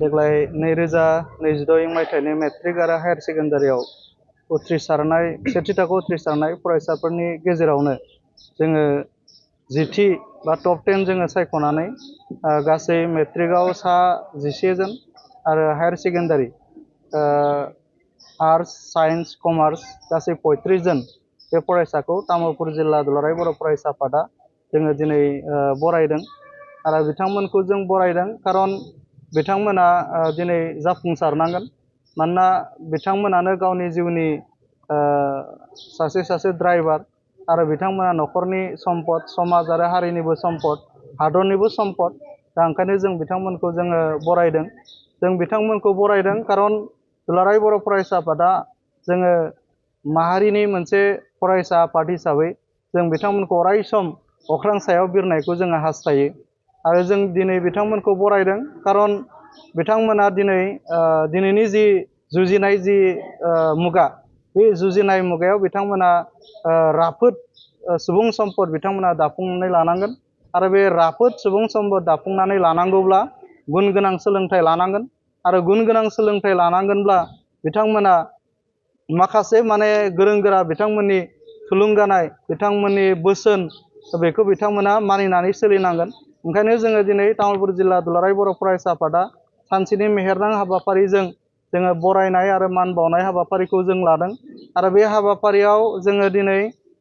देग्लाय 2022 मायथाइनि मेट्रिक आरो हायार सेकेन्डारियाव उथ्रिसारनाय सेथि थाखोआव उथ्रिसारनाय फरायसाफोरनि गेजेरावनो जोङो जिथि बा टप 10 जोङो सायख'नानै गासै मेट्रिकआव सा 11 जन आरो higher secondary arts science commerce गासै 35 जन बे फरायसाखौ तामुलपुर जिल्ला दुलाराय बर' फरायसा आफादा जोङो दिनै बरायदों आरो बिथांमोनखौ जों बरायदों खारन बिथांमोना दिनै जाफुंसारनांगोन मानोना बिथांमोनानो गावनि जिउनि सासे ड्राइभार आरो बिथांमोना न'खरनि सम्पद समाज आरो हारिनिबो सम्पद हादरनिबो सम्पद दा ओंखायनो जों बिथांमोनखौ जोङो बरायदों जों बिथांमोनखौ बरायदों खारन दुलाराय बर' फरायसा आफादा जोङो माहारिनि मोनसे फरायसा आफाद हिसाबै जों बिथांमोनखौ अराय सम अख्रां सायाव बिरनायखौ जोङो हास्थायो आरो जों दिनै बिथांमोनखौ बरायदों खारन बिथांमोना दिनैनि जि जुजिनाय जि मुगा बे जुजिनाय मुगायाव बिथांमोना राफोद सुबुं सम्पद बिथांमोना दाफुंनानै लानांगोन आरो बे राफोद सुबुं सम्पद दाफुंनानै लानांगौब्ला गुन गोनां सोलोंथाइ लानांगोन आरो गुन गोनां सोलोंथाइ लानांगोनब्ला बिथांमोना माखासे माने गोरों गोरा बिथांमोननि थुलुंगानाय बिथांमोननि बोसोन बेखौ बिथांमोना मानिनानै सोलिनांगोन ओंखायनो जोङो दिनै तामुलपुर जिल्ला दुलाराय बर' फरायसा आफादा सानसेनि मेहेरनां हाबाफारिजों जोङो बरायनाय आरो मान बावनाय हाबाफारिखौ जों लादों आरो बे हाबाफारियाव जोङो दिनै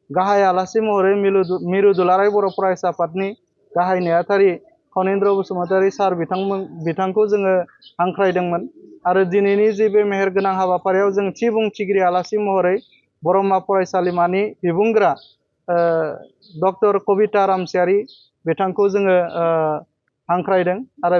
गाहाय आलासि महरै मिरु दुलाराय बर' फरायसा आफादनि गाहाय नेहाथारि खनिन्द्र बसुमतारी सार बिथांखौ जोङो हांख्रायदोंमोन आरो दिनैनि जे बे मेहेरगोनां हाबाफारियाव जों थि बुंथिगिरि आलासि महरै बर'मा फरायसालिमानि बिबुंग्रा डक्टर कबिता रामसियारि बिथांखौ जोङो हांख्रायदों आरो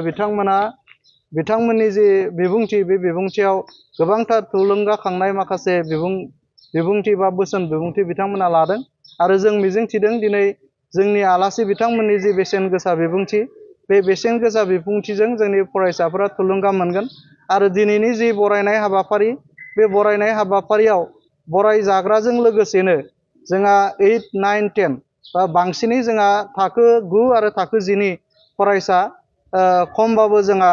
बिथांमोननि जे बिबुंथि बे बिबुंथियाव गोबांथार थुलुंगाखांनाय माखासे बिबुंथि बा बोसोन बिबुंथि बिथांमोना लादों आरो जों मिजिंथिदों दिनै जोंनि आलासि बिथांमोननि जि बेसेन गोसा बिबुंथि बे बेसेन गोसा बिबुंथिजों जोंनि फरायसाफोरा थुलुंगा मोनगोन आरो दिनैनि जि बरायनाय हाबाफारि बे बरायनाय हाबाफारियाव बरायजाग्राजों लोगोसेनो जोंहा 8, 9, 10 बा बांसिनै जोंहा थाखो 9 आरो थाखो 10 नि फरायसा खमबाबो जोंहा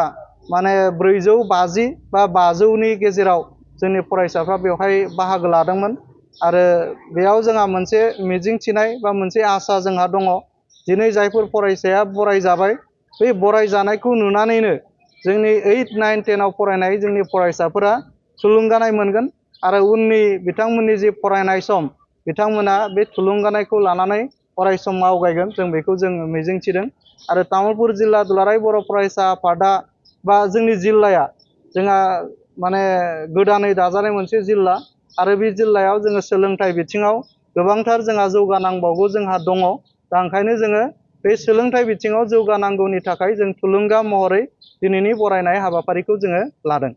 माने 450 बा 500नि गेजेराव जोंनि फरायसाफ्रा बेवहाय बाहागो लादोंमोन आरो बेयाव जोंहा मोनसे मिजिंथिनाय बा मोनसे आसा जोंहा दङ दिनै जायफोर फरायसाया बरायजाबाय बे बरायजानायखौ नुनानैनो जोंनि 8, 9, 10 आव फरायनाय जोंनि फरायसाफोरा थुलुंगानाय मोनगोन आरो उननि बिथांमोननि जि फरायनाय सम बिथांमोना बे थुलुंगानायखौ लानानै अराय सम आवगायगोन जों बेखौ जों मिजिंथिदों आरो तामुलपुर जिल्ला दुलाराय बर' फरायसा आफादा बा जोंनि जिल्लाया जोंहा माने गोदानै दाजानाय मोनसे जिल्ला आरो बे जिल्लायाव जोङो सोलोंथाइ बिथिङाव गोबांथार जोंहा जौगानांबावगौ जोंहा दङ दा ओंखायनो जोङो बे सोलोंथाइ बिथिङाव जौगानांगौनि थाखाय जों थुलुंगा महरै दिनैनि बरायनाय हाबाफारिखौ जोङो लादों।